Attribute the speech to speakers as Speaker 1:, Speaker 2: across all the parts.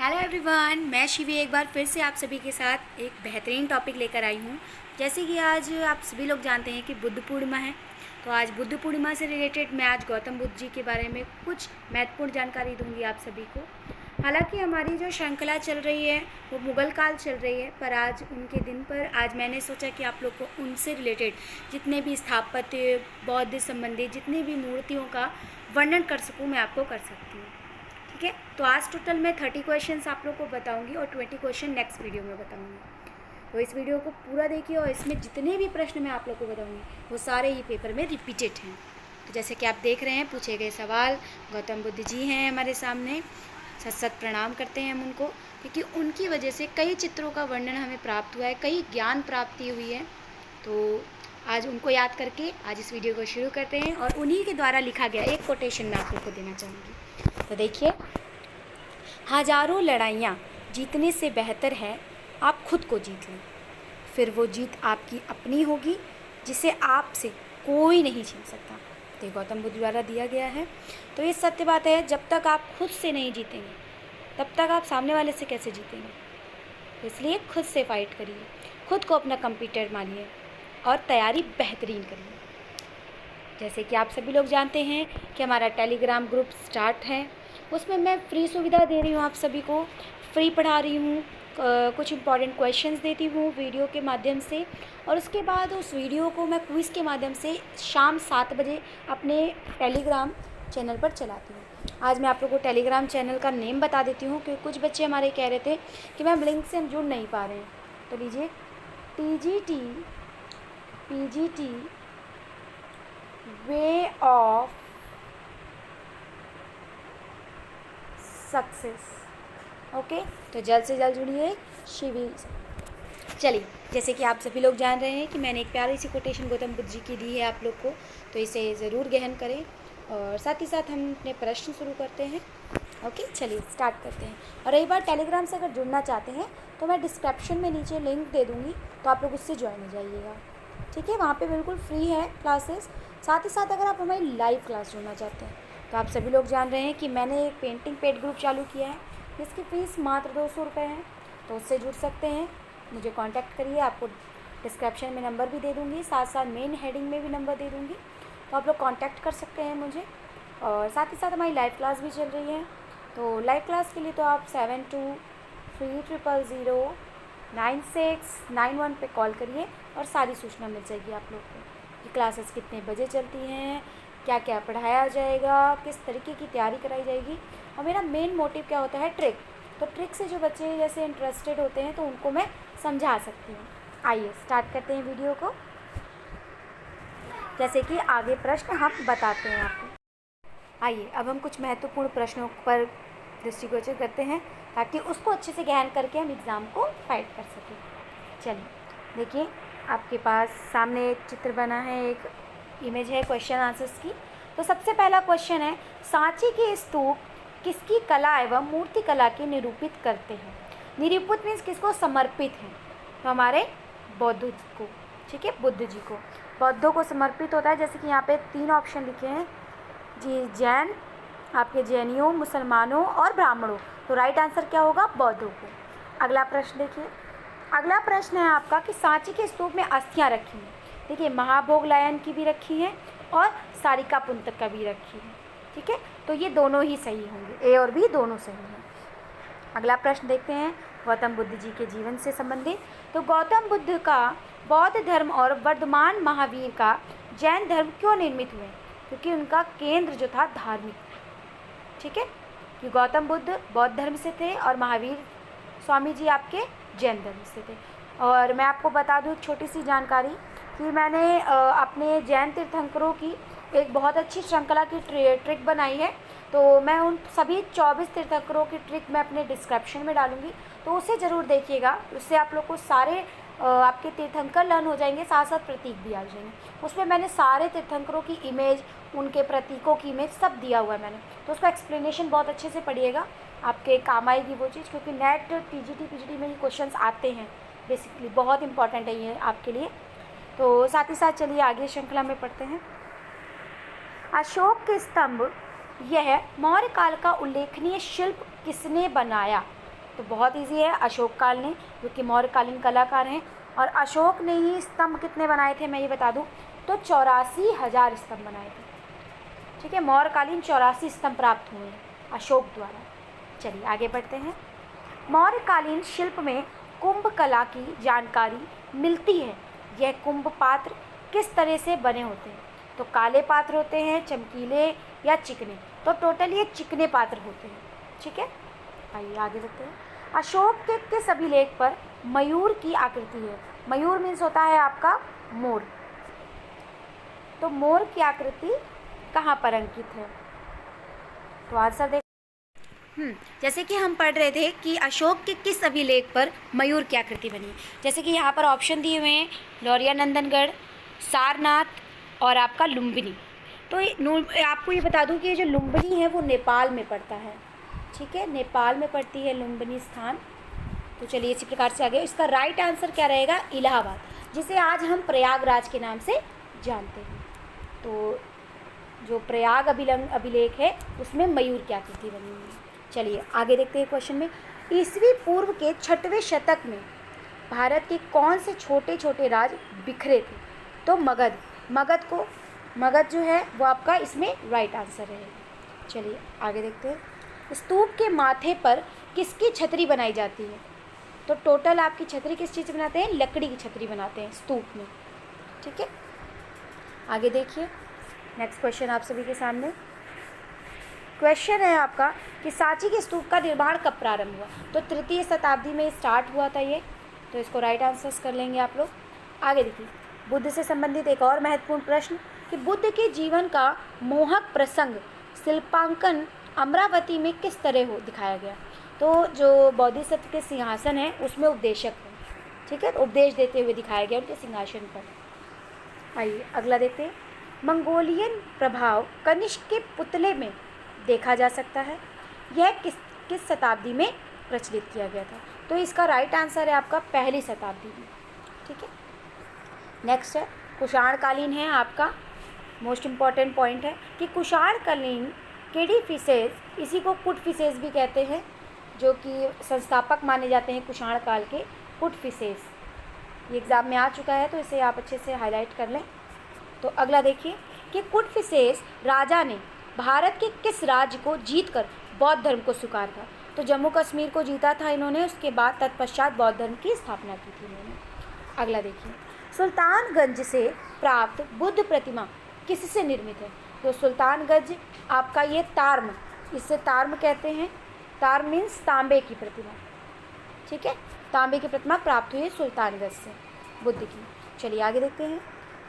Speaker 1: Hello everyone, मैं शिवी एक बार फिर से आप सभी के साथ एक बेहतरीन टॉपिक लेकर आई हूँ। जैसे कि आज आप सभी लोग जानते हैं कि बुद्ध पूर्णिमा है, तो आज बुद्ध पूर्णिमा से रिलेटेड मैं आज गौतम बुद्ध जी के बारे में कुछ महत्वपूर्ण जानकारी दूंगी आप सभी को। हालांकि हमारी जो श्रृंखला चल रही है वो मुग़ल काल चल रही है, पर आज उनके दिन पर आज मैंने सोचा कि आप लोग को उनसे रिलेटेड जितने भी स्थापत्य बौद्ध संबंधी जितनी भी मूर्तियों का वर्णन कर सकूँ मैं आपको कर सकती हूँ। ठीक है, तो आज टोटल मैं 30 क्वेश्चंस आप लोग को बताऊंगी और 20 क्वेश्चन नेक्स्ट वीडियो में बताऊंगी। तो इस वीडियो को पूरा देखिए और इसमें जितने भी प्रश्न मैं आप लोग को बताऊंगी वो सारे ही पेपर में रिपीटेड हैं। तो जैसे कि आप देख रहे हैं पूछे गए सवाल, गौतम बुद्ध जी हैं हमारे सामने, सत सत प्रणाम करते हैं हम उनको, क्योंकि उनकी वजह से कई चित्रों का वर्णन हमें प्राप्त हुआ है, कई ज्ञान प्राप्ति हुई है। तो आज उनको याद करके आज इस वीडियो को शुरू करते हैं और उन्हीं के द्वारा लिखा गया एक कोटेशन मैं आप लोग को देना चाहूँगी। तो देखिए, हजारों लड़ाइयाँ जीतने से बेहतर है आप खुद को जीत लें, फिर वो जीत आपकी अपनी होगी जिसे आपसे कोई नहीं छीन सकता। तो गौतम बुद्ध द्वारा दिया गया है। तो ये सत्य बात है, जब तक आप खुद से नहीं जीतेंगे तब तक आप सामने वाले से कैसे जीतेंगे। तो इसलिए खुद से फाइट करिए, खुद को अपना कंप्यूटर मानिए और तैयारी बेहतरीन करिए। जैसे कि आप सभी लोग जानते हैं कि हमारा टेलीग्राम ग्रुप स्टार्ट है, उसमें मैं फ्री सुविधा दे रही हूँ, आप सभी को फ्री पढ़ा रही हूँ, कुछ इंपॉर्टेंट क्वेश्चंस देती हूँ वीडियो के माध्यम से, और उसके बाद उस वीडियो को मैं क्विज़ के माध्यम से शाम 7 बजे अपने टेलीग्राम चैनल पर चलाती हूँ। आज मैं आप लोगों को टेलीग्राम चैनल का नेम बता देती हूँ, क्योंकि कुछ बच्चे हमारे कह रहे थे कि मैम लिंक से हम जुड़ नहीं पा रहे हैं। तो लीजिए, PGT way of success. Okay, तो जल्द से जल्द जुड़िए शिवी से। चलिए, जैसे कि आप सभी लोग जान रहे हैं कि मैंने एक प्यारी सी कोटेशन गौतम बुद्ध जी की दी है आप लोग को, तो इसे ज़रूर गहन करें और साथ ही साथ हम अपने प्रश्न शुरू करते हैं। ओके, चलिए स्टार्ट करते हैं। और एक बार टेलीग्राम से अगर जुड़ना चाहते हैं तो मैं डिस्क्रिप्शन में नीचे लिंक दे दूँगी, तो आप लोग उससे ज्वाइन हो जाइएगा। ठीक है, वहाँ पे बिल्कुल फ्री है क्लासेस। साथ ही साथ अगर आप हमारी लाइव क्लास जुड़ना चाहते हैं तो आप सभी लोग जान रहे हैं कि मैंने एक पेंटिंग पेड ग्रुप चालू किया है, जिसकी फ़ीस मात्र 200 रुपये है, तो उससे जुड़ सकते हैं। मुझे कांटेक्ट करिए, आपको डिस्क्रिप्शन में नंबर भी दे दूँगी, साथ साथ मेन हेडिंग में भी नंबर दे दूँगी, तो आप लोग कांटेक्ट कर सकते हैं मुझे। और साथ ही साथ हमारी लाइव क्लास भी चल रही है, तो लाइव क्लास के लिए तो आप 7230096991 पे कॉल करिए और सारी सूचना मिल जाएगी आप लोग को कि क्लासेस कितने बजे चलती हैं, क्या क्या पढ़ाया जाएगा, किस तरीके की तैयारी कराई जाएगी। और मेरा मेन मोटिव क्या होता है, ट्रिक। तो ट्रिक से जो बच्चे जैसे इंटरेस्टेड होते हैं तो उनको मैं समझा सकती हूँ। आइए स्टार्ट करते हैं वीडियो को। जैसे कि आगे प्रश्न हम बताते हैं आपको। आइए अब हम कुछ महत्वपूर्ण प्रश्नों पर दृष्टिगोचर करते हैं, ताकि उसको अच्छे से गहन करके हम एग्ज़ाम को फाइट कर सकें। चलिए देखिए, आपके पास सामने एक चित्र बना है, एक इमेज है क्वेश्चन आंसर्स की। तो सबसे पहला क्वेश्चन है, सांची के स्तूप किसकी कला एवं मूर्ति कला के निरूपित करते हैं। निरूपित मीन्स किसको समर्पित है, तो हमारे बौद्ध को। ठीक है, बुद्ध जी को, बौद्धों को समर्पित होता है। जैसे कि यहाँ पे 3 ऑप्शन लिखे हैं जी, जैन, आपके जैनियों, मुसलमानों और ब्राह्मणों। तो राइट आंसर क्या होगा, बौद्धों को। अगला प्रश्न देखिए, अगला प्रश्न है आपका कि सांची के स्तूप में अस्थियाँ रखी हैं। देखिए, महाभोग लायन की भी रखी हैं और सारिका पुंतक का भी रखी है। ठीक है, तो ये दोनों ही सही होंगे, ए और बी दोनों सही हैं। अगला प्रश्न देखते हैं गौतम बुद्ध जी के जीवन से संबंधित। तो गौतम बुद्ध का बौद्ध धर्म और वर्धमान महावीर का जैन धर्म क्यों निर्मित हुए, क्योंकि उनका केंद्र जो था धार्मिक। ठीक है, कि गौतम बुद्ध बौद्ध धर्म से थे और महावीर स्वामी जी आपके जैन धर्म से थे। और मैं आपको बता दूं एक छोटी सी जानकारी कि मैंने अपने जैन तीर्थंकरों की एक बहुत अच्छी श्रृंखला की ट्रिक बनाई है, तो मैं उन सभी 24 तीर्थंकरों की ट्रिक मैं अपने डिस्क्रिप्शन में डालूंगी, तो उसे ज़रूर देखिएगा। उससे आप लोग को सारे आपके तीर्थंकर लर्न हो जाएंगे, साथ साथ प्रतीक भी आ जाएंगे। उसमें मैंने सारे तीर्थंकरों की इमेज, उनके प्रतीकों की इमेज सब दिया हुआ है मैंने, तो उसका एक्सप्लेनेशन बहुत अच्छे से पढ़िएगा, आपके काम आएगी वो चीज़, क्योंकि नेट पीजीटी में ये क्वेश्चंस आते हैं बेसिकली, बहुत इंपॉर्टेंट है ये आपके लिए। तो साथ ही साथ चलिए आगे श्रृंखला में पढ़ते हैं। अशोक के स्तंभ, यह मौर्य काल का उल्लेखनीय शिल्प किसने बनाया। तो बहुत इजी है, अशोक काल ने, जो कि मौर्यकालीन कलाकार हैं। और अशोक ने ही स्तंभ कितने बनाए थे मैं ये बता दूं, तो 84,000 स्तंभ बनाए थे। ठीक है, मौर्यकालीन 84 स्तंभ प्राप्त हुए हैं अशोक द्वारा। चलिए आगे बढ़ते हैं। मौर्यकालीन शिल्प में कुंभ कला की जानकारी मिलती है। यह कुंभ पात्र किस तरह से बने होते हैं, तो काले पात्र होते हैं, चमकीले या चिकने, तो टोटल ये चिकने पात्र होते हैं। ठीक है, आइए आगे बढ़ते हैं। अशोक के किस अभिलेख पर मयूर की आकृति है? मयूर मीन्स होता है आपका मोर, तो मोर की आकृति कहाँ पर अंकित है? तो आंसर देख जैसे कि हम पढ़ रहे थे कि अशोक के किस अभिलेख पर मयूर की आकृति बनी। जैसे कि यहाँ पर ऑप्शन दिए हुए हैं, लौरिया नंदनगढ़, सारनाथ और आपका लुम्बिनी। तो आपको ये बता दूँ कि ये जो लुम्बिनी है वो नेपाल में पड़ता है। ठीक है, नेपाल में पड़ती है लुम्बिनी स्थान। तो चलिए इसी प्रकार से आगे, इसका राइट आंसर क्या रहेगा? इलाहाबाद, जिसे आज हम प्रयागराज के नाम से जानते हैं। तो जो प्रयाग अभिलेख है उसमें मयूर की आकृति बनी हुई है। चलिए आगे देखते हैं क्वेश्चन में। ईसवी पूर्व के 6वें शतक में भारत के कौन से छोटे छोटे राज्य बिखरे थे? तो मगध जो है वो आपका इसमें राइट आंसर है। चलिए आगे देखते हैं। स्तूप के माथे पर किसकी छतरी बनाई जाती है? तो टोटल आपकी छतरी किस चीज़ से बनाते हैं? लकड़ी की छतरी बनाते हैं स्तूप में। ठीक है, आगे देखिए नेक्स्ट क्वेश्चन आप सभी के सामने। क्वेश्चन है आपका कि सांची के स्तूप का निर्माण कब प्रारंभ हुआ? तो 3वीं शताब्दी में स्टार्ट हुआ था ये, तो इसको राइट आंसर्स कर लेंगे आप लोग। आगे देखिए, बुद्ध से संबंधित एक और महत्वपूर्ण प्रश्न कि बुद्ध के जीवन का मोहक प्रसंग शिल्पांकन अमरावती में किस तरह हो दिखाया गया? तो जो बोधिसत्व के सिंहासन है उसमें उपदेशक है। ठीक है, तो उपदेश देते हुए दिखाया गया उनके सिंहासन पर। आइए अगला देखते हैं। मंगोलियन प्रभाव कनिष्क के पुतले में देखा जा सकता है। यह किस शताब्दी में प्रचलित किया गया था? तो इसका राइट आंसर है आपका 1ली शताब्दी में। ठीक है, नेक्स्ट है कुषाणकालीन है आपका मोस्ट इम्पॉर्टेंट पॉइंट है कि कुषाणकालीन केडी फिशेस, इसी को कुट फिशेस भी कहते हैं, जो कि संस्थापक माने जाते हैं कुषाण काल के, कुट फिशेस। ये एग्ज़ाम में आ चुका है तो इसे आप अच्छे से हाईलाइट कर लें। तो अगला देखिए कि कुट फिशेस राजा ने भारत के किस राज्य को जीतकर बौद्ध धर्म को स्वीकार था? तो जम्मू कश्मीर को जीता था इन्होंने, उसके बाद तत्पश्चात बौद्ध धर्म की स्थापना की थी इन्होंने। अगला देखिए, सुल्तानगंज से प्राप्त बुद्ध प्रतिमा किससे निर्मित है? तो सुल्तानगंज आपका ये तार्म, इससे तार्म कहते हैं, तार्म मीन्स तांबे की प्रतिमा। ठीक है, तांबे की प्रतिमा प्राप्त हुई है सुल्तानगंज से बुद्ध की। चलिए आगे देखते हैं।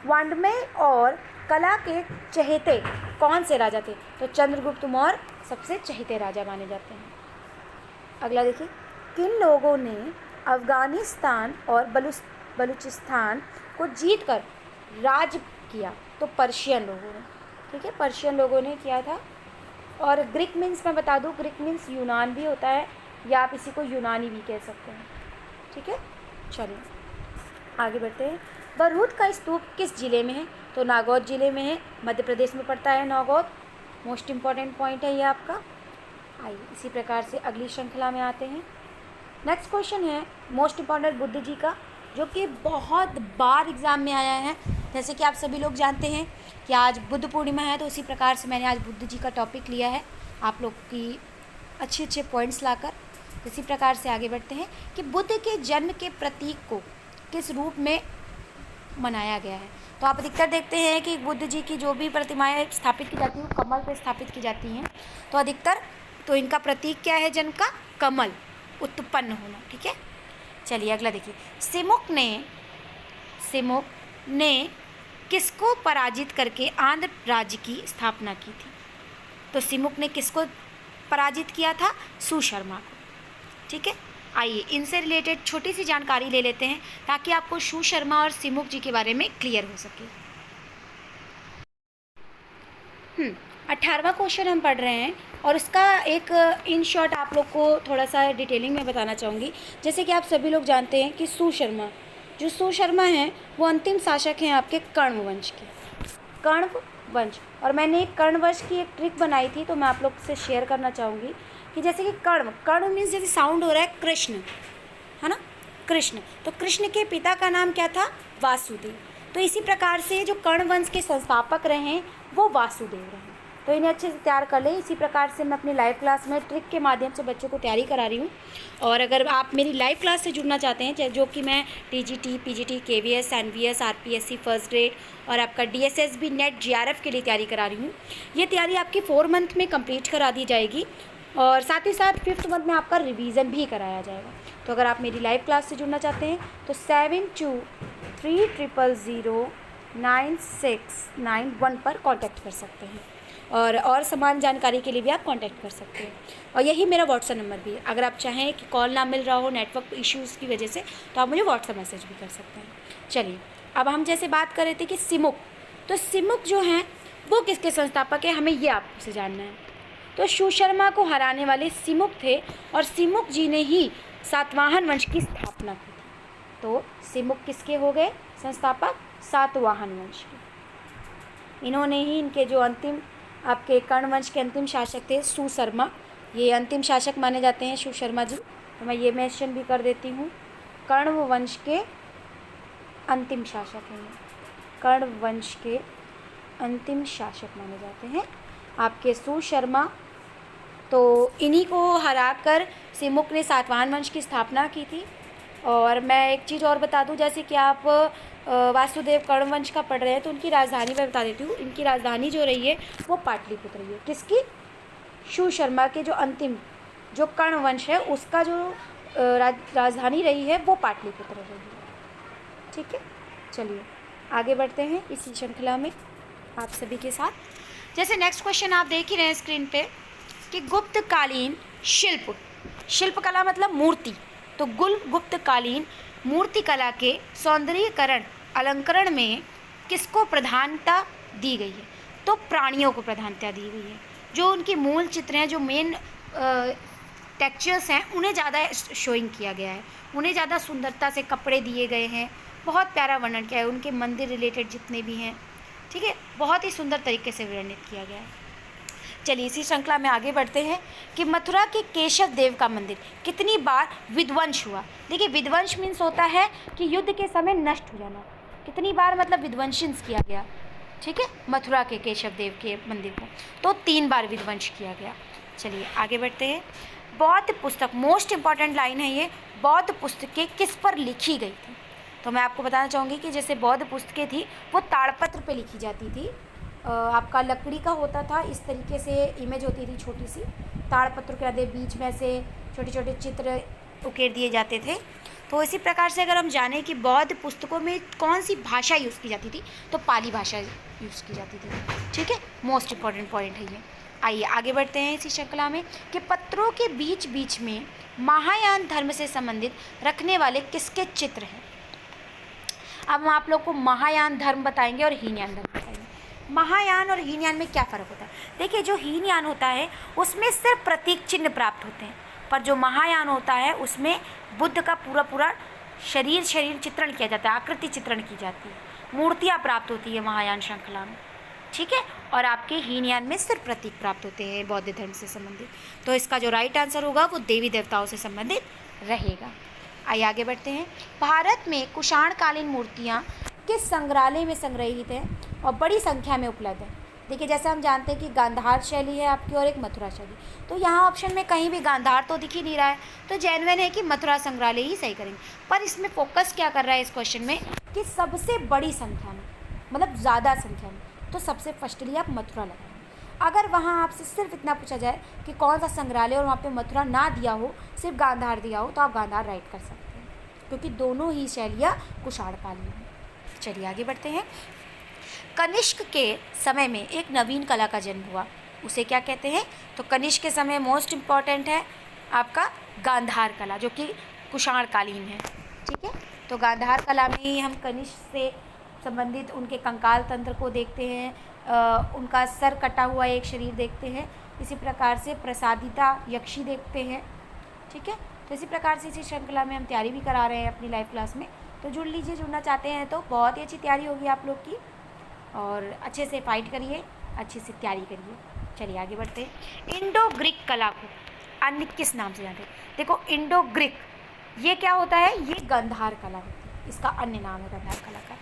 Speaker 1: वाङ्मय और कला के चहेते कौन से राजा थे? तो चंद्रगुप्त मौर्य सबसे चहेते राजा माने जाते हैं। अगला देखिए, किन लोगों ने अफगानिस्तान और बलूचिस्तान को जीतकर राज किया? तो पर्शियन लोगों ने। ठीक है, पर्शियन लोगों ने किया था। और ग्रीक मीन्स मैं बता दूं, ग्रीक मीन्स यूनान भी होता है, या आप इसी को यूनानी भी कह सकते हैं। ठीक है, चलिए आगे बढ़ते हैं। बरहुत का स्तूप किस जिले में है? तो नागौद जिले में है, मध्य प्रदेश में पड़ता है नागौद। मोस्ट इम्पॉर्टेंट पॉइंट है ये आपका। आइए इसी प्रकार से अगली श्रृंखला में आते हैं। नेक्स्ट क्वेश्चन है मोस्ट इम्पॉर्टेंट बुद्ध जी का, जो कि बहुत बार एग्ज़ाम में आया है। जैसे कि आप सभी लोग जानते हैं कि आज बुद्ध पूर्णिमा है, तो उसी प्रकार से मैंने आज बुद्ध जी का टॉपिक लिया है आप लोग की अच्छे पॉइंट्स लाकर। इसी प्रकार से आगे बढ़ते हैं कि बुद्ध के जन्म के प्रतीक को किस रूप में मनाया गया है? तो आप अधिकतर देखते हैं कि बुद्ध जी की जो भी प्रतिमाएं स्थापित की जाती हैं वो कमल पर स्थापित की जाती हैं। तो अधिकतर तो इनका प्रतीक क्या है जन्म का? कमल, उत्पन्न होना। ठीक है, चलिए अगला देखिए। सिमुक ने किसको पराजित करके आंध्र राज्य की स्थापना की थी? तो सिमुक ने किसको पराजित किया था? सुशर्मा को। ठीक है, आइए इनसे रिलेटेड छोटी सी जानकारी ले लेते हैं ताकि आपको सुशर्मा और सिमुक जी के बारे में क्लियर हो सके। 18वां क्वेश्चन हम पढ़ रहे हैं और इसका एक इन शॉर्ट आप लोग को थोड़ा सा डिटेलिंग में बताना चाहूँगी। जैसे कि आप सभी लोग जानते हैं कि सुशर्मा हैं वो अंतिम शासक हैं आपके कण्व वंश के, कण्व वंश। और मैंने एक कण्व वंश की एक ट्रिक बनाई थी, तो मैं आप लोग से शेयर करना चाहूँगी कि जैसे कि कर्ण, कर्ण मीन्स जैसे साउंड हो रहा है कृष्ण, है ना, कृष्ण, तो कृष्ण के पिता का नाम क्या था, वासुदेव। तो इसी प्रकार से जो कर्ण वंश के संस्थापक रहे वो वासुदेव रहे। तो इन्हें अच्छे से तैयार कर लें। इसी प्रकार से मैं अपनी लाइव क्लास में ट्रिक के माध्यम से बच्चों को तैयारी करा रही हूँ। और अगर आप मेरी लाइव क्लास से जुड़ना चाहते हैं, जो कि मैं TGT, PGT, KVS, NVS, RPSC first grade और आपका डीएसएसबी, नेट, जीआरएफ के लिए तैयारी करा रही हूँ। ये तैयारी आपकी 4 मंथ में कंप्लीट करा दी जाएगी और साथ ही साथ 5th मंथ में आपका रिवीजन भी कराया जाएगा। तो अगर आप मेरी लाइव क्लास से जुड़ना चाहते हैं तो 7230096991 पर कांटेक्ट कर सकते हैं और समान जानकारी के लिए भी आप कांटेक्ट कर सकते हैं। और यही मेरा व्हाट्सएप नंबर भी है। अगर आप चाहें कि कॉल ना मिल रहा हो नेटवर्क इश्यूज़ की वजह से, तो आप मुझे व्हाट्सएप मैसेज भी कर सकते हैं। चलिए, अब हम जैसे बात कर रहे थे कि सिमुक, तो सिमुक जो हैं वो किसके संस्थापक है, हमें ये आपसे जानना है। तो सुशर्मा को हराने वाले सिमुक थे और सिमुक जी ने ही सातवाहन वंश की स्थापना की थी। तो सिमुक किसके हो गए संस्थापक, सातवाहन वंश के। इन्होंने ही इनके जो अंतिम आपके कर्ण वंश के अंतिम शासक थे सुशर्मा, ये अंतिम शासक माने जाते हैं सुशर्मा जी। तो मैं ये मेंशन भी कर देती हूँ, कर्ण वंश के अंतिम शासक हैं, कर्ण वंश के अंतिम शासक माने जाते हैं आपके सुशर्मा। तो इन्हीं को हराकर सिमुक ने सातवाहन वंश की स्थापना की थी। और मैं एक चीज़ और बता दूं, जैसे कि आप वासुदेव कर्ण वंश का पढ़ रहे हैं तो उनकी राजधानी मैं बता देती हूँ। इनकी राजधानी जो रही है वो पाटलिपुत्र रही है। किसकी, सुशर्मा के जो अंतिम जो कर्ण वंश है उसका जो राजधानी रही है वो पाटलिपुत्र रही है। ठीक है, चलिए आगे बढ़ते हैं इसी श्रृंखला में आप सभी के साथ। जैसे नेक्स्ट क्वेश्चन आप देख ही रहे हैं स्क्रीन पे कि गुप्तकालीन शिल्पकला मतलब मूर्ति, तो गुप्तकालीन मूर्ति कला के सौंदर्यीकरण अलंकरण में किसको प्रधानता दी गई है, तो प्राणियों को प्रधानता दी गई है। जो उनके मूल चित्र हैं, जो मेन टेक्सचर्स हैं, उन्हें ज़्यादा शोइंग किया गया है, उन्हें ज़्यादा सुंदरता से कपड़े दिए गए हैं, बहुत प्यारा वर्णन किया है। उनके मंदिर रिलेटेड जितने भी हैं, ठीक है, बहुत ही सुंदर तरीके से वर्णित किया गया है। चलिए इसी श्रृंखला में आगे बढ़ते हैं कि मथुरा के केशव देव का मंदिर कितनी बार विध्वंस हुआ। देखिए, विध्वंस मीन्स होता है कि युद्ध के समय नष्ट हो जाना, कितनी बार मतलब विध्वंस किया गया। ठीक है, मथुरा के केशव देव के मंदिर को तो 3 बार विध्वंस किया गया। चलिए आगे बढ़ते हैं। बौद्ध पुस्तक, मोस्ट इंपॉर्टेंट लाइन है ये, बौद्ध पुस्तकें किस पर लिखी गई थी। तो मैं आपको बताना चाहूँगी कि जैसे बौद्ध पुस्तकें थी वो ताड़पत्र पे लिखी जाती थी। आपका लकड़ी का होता था, इस तरीके से इमेज होती थी छोटी सी, ताड़पत्र के आधे बीच में से छोटे छोटे चित्र उकेर दिए जाते थे। तो इसी प्रकार से अगर हम जानें कि बौद्ध पुस्तकों में कौन सी भाषा यूज़ की जाती थी, तो पाली भाषा यूज़ की जाती थी। ठीक है, मोस्ट इम्पॉर्टेंट पॉइंट है ये। आइए आगे बढ़ते हैं इसी श्रृंखला में कि पत्रों के बीच बीच में महायान धर्म से संबंधित रखने वाले किसके चित्र हैं। अब हम आप लोग को महायान धर्म बताएंगे और हीनयान धर्म बताएंगे। महायान और हीनयान में क्या फ़र्क होता है। देखिए, जो हीनयान होता है उसमें सिर्फ प्रतीक चिन्ह प्राप्त होते हैं, पर जो महायान होता है उसमें बुद्ध का पूरा शरीर चित्रण किया जाता है, आकृति चित्रण की जाती है, मूर्तियाँ प्राप्त होती है महायान श्रृंखला में। ठीक है, और आपके हीनयान में सिर्फ प्रतीक प्राप्त होते हैं बौद्ध धर्म से संबंधित। तो इसका जो राइट आंसर होगा वो देवी देवताओं से संबंधित रहेगा। आइए आगे बढ़ते हैं। भारत में कुषाणकालीन मूर्तियाँ किस संग्रहालय में संग्रहित हैं और बड़ी संख्या में उपलब्ध है। देखिए, जैसे हम जानते हैं कि गांधार शैली है आपकी और एक मथुरा शैली, तो यहाँ ऑप्शन में कहीं भी गांधार तो दिख ही नहीं रहा है, तो जेन्युइन है कि मथुरा संग्रहालय ही सही करेंगे। पर इसमें फोकस क्या कर रहा है इस क्वेश्चन में कि सबसे बड़ी संख्या में, मतलब ज़्यादा संख्या में, तो सबसे फर्स्टली आप मथुरा लगाएंगे। अगर वहाँ आपसे सिर्फ इतना पूछा जाए कि कौन सा संग्रहालय और वहाँ पे मथुरा ना दिया हो, सिर्फ गांधार दिया हो, तो आप गांधार राइट कर सकते हैं, क्योंकि दोनों ही शैलियाँ कुषाणकालीन हैं। चलिए आगे बढ़ते हैं। कनिष्क के समय में एक नवीन कला का जन्म हुआ, उसे क्या कहते हैं। तो कनिष्क के समय मोस्ट इम्पॉर्टेंट है आपका गांधार कला, जो कि कुषाणकालीन है। ठीक है, तो गांधार कला में ही हम कनिष्क से संबंधित उनके कंकाल तंत्र को देखते हैं, उनका सर कटा हुआ एक शरीर देखते हैं। इसी प्रकार से प्रसादिता यक्षी देखते हैं। ठीक है, तो इसी प्रकार से इसी श्रृंखला में हम तैयारी भी करा रहे हैं अपनी लाइव क्लास में, तो जुड़ लीजिए। जुड़ना चाहते हैं तो बहुत ही अच्छी तैयारी होगी आप लोग की, और अच्छे से फाइट करिए, अच्छे से तैयारी करिए। चलिए आगे बढ़ते हैं। इंडो ग्रीक कला को अन्य किस नाम से जानते हैं? देखो इंडो ग्रीक, ये क्या होता है? ये गंधार कला होती है, इसका अन्य नाम है गंधार कला का।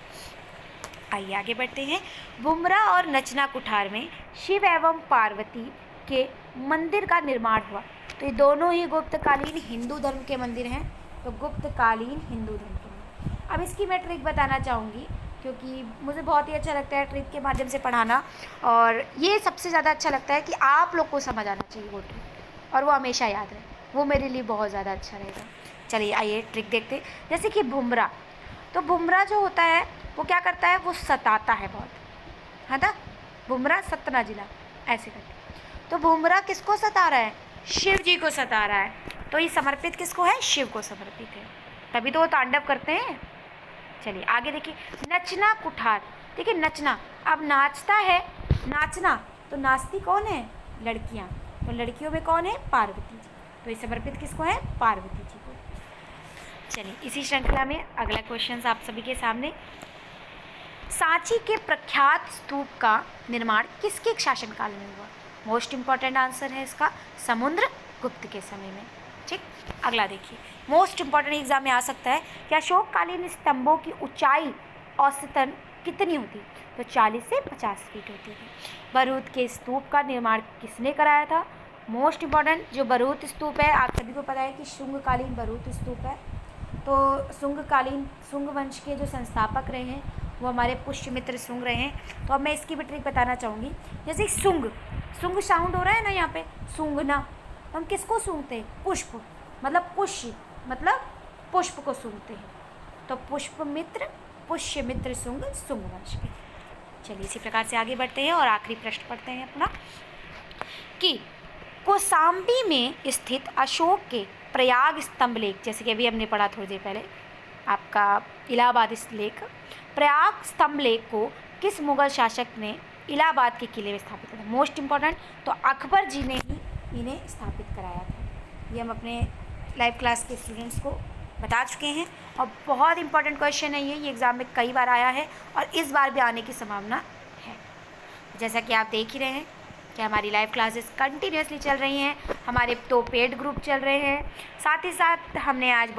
Speaker 1: आइए आगे बढ़ते हैं। बुमरा और नचना कुठार में शिव एवं पार्वती के मंदिर का निर्माण हुआ। तो ये दोनों ही गुप्तकालीन हिंदू धर्म के मंदिर हैं, तो गुप्तकालीन हिंदू धर्म के मंदिर। अब इसकी मैं ट्रिक बताना चाहूँगी, क्योंकि मुझे बहुत ही अच्छा लगता है ट्रिक के माध्यम से पढ़ाना, और ये सबसे ज़्यादा अच्छा लगता है कि आप लोग को समझ आना चाहिए वो ट्रिक, और वो हमेशा याद रहे, वो मेरे लिए बहुत ज़्यादा अच्छा रहेगा। चलिए आइए ट्रिक देखते हैं। जैसे कि बुमरा, तो बुमरा जो होता है वो क्या करता है? वो सताता है बहुत, है ना? बुमरा सतना जिला ऐसे करके। तो बुमरा किसको सता रहा है? शिव जी को सता रहा है। तो ये समर्पित किसको है? शिव को समर्पित है, तभी तो वो तांडव करते हैं। चलिए आगे देखिए। नचना कुठार, देखिए नचना, अब नाचता है, नाचना, तो नाचती कौन है? लड़कियां। तो लड़कियों में कौन है? पार्वती जी। तो ये समर्पित किसको है? पार्वती जी को। चलिए इसी श्रृंखला में अगला क्वेश्चन आप सभी के सामने। सांची के प्रख्यात स्तूप का निर्माण किसके शासनकाल में हुआ? मोस्ट इंपॉर्टेंट आंसर है इसका समुद्रगुप्त के समय में। ठीक, अगला देखिए। मोस्ट इंपॉर्टेंट एग्जाम में आ सकता है कि अशोककालीन स्तंभों की ऊंचाई औसतन कितनी होती? तो 40 से 50 फीट होती है। बरूद के स्तूप का निर्माण किसने कराया था? मोस्ट इंपॉर्टेंट जो बरूद स्तूप है, आप सभी को पता है कि शुंगकालीन बरूद स्तूप है। तो शुंग वंश के जो संस्थापक रहे हैं वो हमारे पुष्यमित्र शुंग रहे हैं। तो अब मैं इसकी भी ट्रिक बताना चाहूँगी। जैसे शुंग साउंड हो रहा है ना यहाँ पे, सूंघना, हम किसको सूंघते हैं? पुष्प, मतलब पुष्य, मतलब पुष्प को सूंघते हैं। तो पुष्यमित्र शुंग वंश के। चलिए इसी प्रकार से आगे बढ़ते हैं और आखिरी प्रश्न पढ़ते हैं अपना, कि कौसाम्बी में स्थित अशोक के प्रयाग स्तंभ लेख, जैसे कि अभी हमने पढ़ा थोड़ी देर पहले आपका इलाहाबाद लेख, प्रयाग स्तंभ लेख को किस मुगल शासक ने इलाहाबाद के किले में स्थापित किया? मोस्ट इंपॉर्टेंट, तो अकबर जी ने ही इन्हें स्थापित कराया था। ये हम अपने लाइव क्लास के स्टूडेंट्स को बता चुके हैं, और बहुत इंपॉर्टेंट क्वेश्चन है ये एग्ज़ाम में कई बार आया है और इस बार भी आने की संभावना है। जैसा कि आप देख ही रहे हैं कि हमारी लाइव क्लासेस कंटिन्यूसली चल रही हैं, हमारे 2 पेड ग्रुप चल रहे हैं। साथ ही साथ हमने आज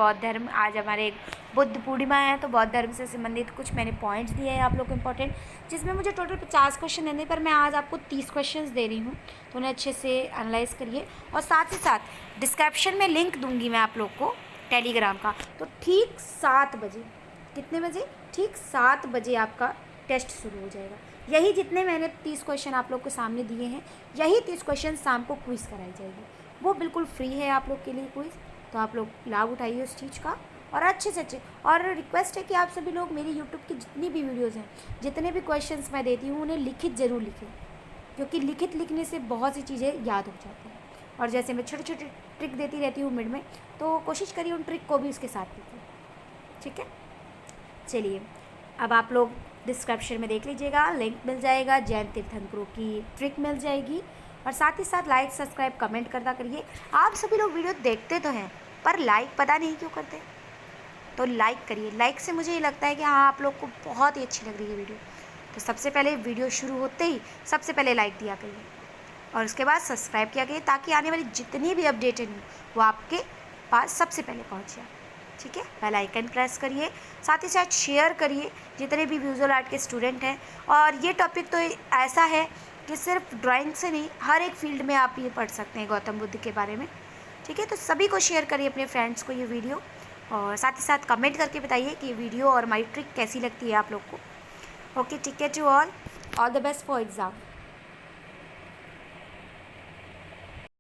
Speaker 1: हमारे बुद्ध पूर्णिमा है, तो बौद्ध धर्म से संबंधित कुछ मैंने पॉइंट्स दिए हैं आप लोग को इम्पोर्टेंट, जिसमें मुझे टोटल 50 क्वेश्चन देने पर मैं आज आपको 30 क्वेश्चन दे रही हूँ। तो उन्हें अच्छे से एनालाइज करिए, और साथ ही साथ डिस्क्रिप्शन में लिंक दूंगी मैं आप लोग को टेलीग्राम का। तो ठीक 7 बजे, कितने बजे? ठीक 7 बजे आपका टेस्ट शुरू हो जाएगा। यही जितने मैंने 30 क्वेश्चन आप लोग के सामने दिए हैं, यही 30 क्वेश्चन शाम को क्विज़ कराई जाएगी। वो बिल्कुल फ्री है आप लोग के लिए क्विज़, तो आप लोग लाभ उठाइए उस चीज़ का, और अच्छे से अच्छे। और रिक्वेस्ट है कि आप सभी लोग मेरी यूट्यूब की जितनी भी वीडियोज़ हैं, जितने भी क्वेश्चंस मैं देती हूँ, उन्हें लिखित ज़रूर लिखें, क्योंकि लिखित लिखने से बहुत सी चीज़ें याद हो जाती हैं। और जैसे मैं छोटे छोटे ट्रिक देती रहती हूँ मिड में, तो कोशिश करिए उन ट्रिक को भी उसके साथ लिखिए। ठीक है, चलिए अब आप लोग डिस्क्रिप्शन में देख लीजिएगा, लिंक मिल जाएगा, जैन तीर्थंकरों की ट्रिक मिल जाएगी, और साथ ही साथ लाइक सब्सक्राइब कमेंट करता करिए। आप सभी लोग वीडियो देखते तो हैं, पर लाइक पता नहीं क्यों करते, तो लाइक करिए। लाइक से मुझे ये लगता है कि हाँ आप लोग को बहुत ही अच्छी लग रही है वीडियो। तो सबसे पहले वीडियो शुरू होते ही सबसे पहले लाइक दिया करिए, और उसके बाद सब्सक्राइब किया करिए, ताकि आने वाली जितनी भी अपडेट है वो आपके पास सबसे पहले पहुँच जाए। ठीक है, बेल आइकन प्रेस करिए, साथ ही साथ शेयर करिए जितने भी विजुअल आर्ट के स्टूडेंट हैं। और ये टॉपिक तो ऐसा है कि सिर्फ ड्राइंग से नहीं, हर एक फील्ड में आप ये पढ़ सकते हैं गौतम बुद्ध के बारे में। ठीक है, तो सभी को शेयर करिए अपने फ्रेंड्स को ये वीडियो, और साथ ही साथ कमेंट करके बताइए कि वीडियो और हमारी ट्रिक कैसी लगती है आप लोग को। Okay, take care to all the best for exam.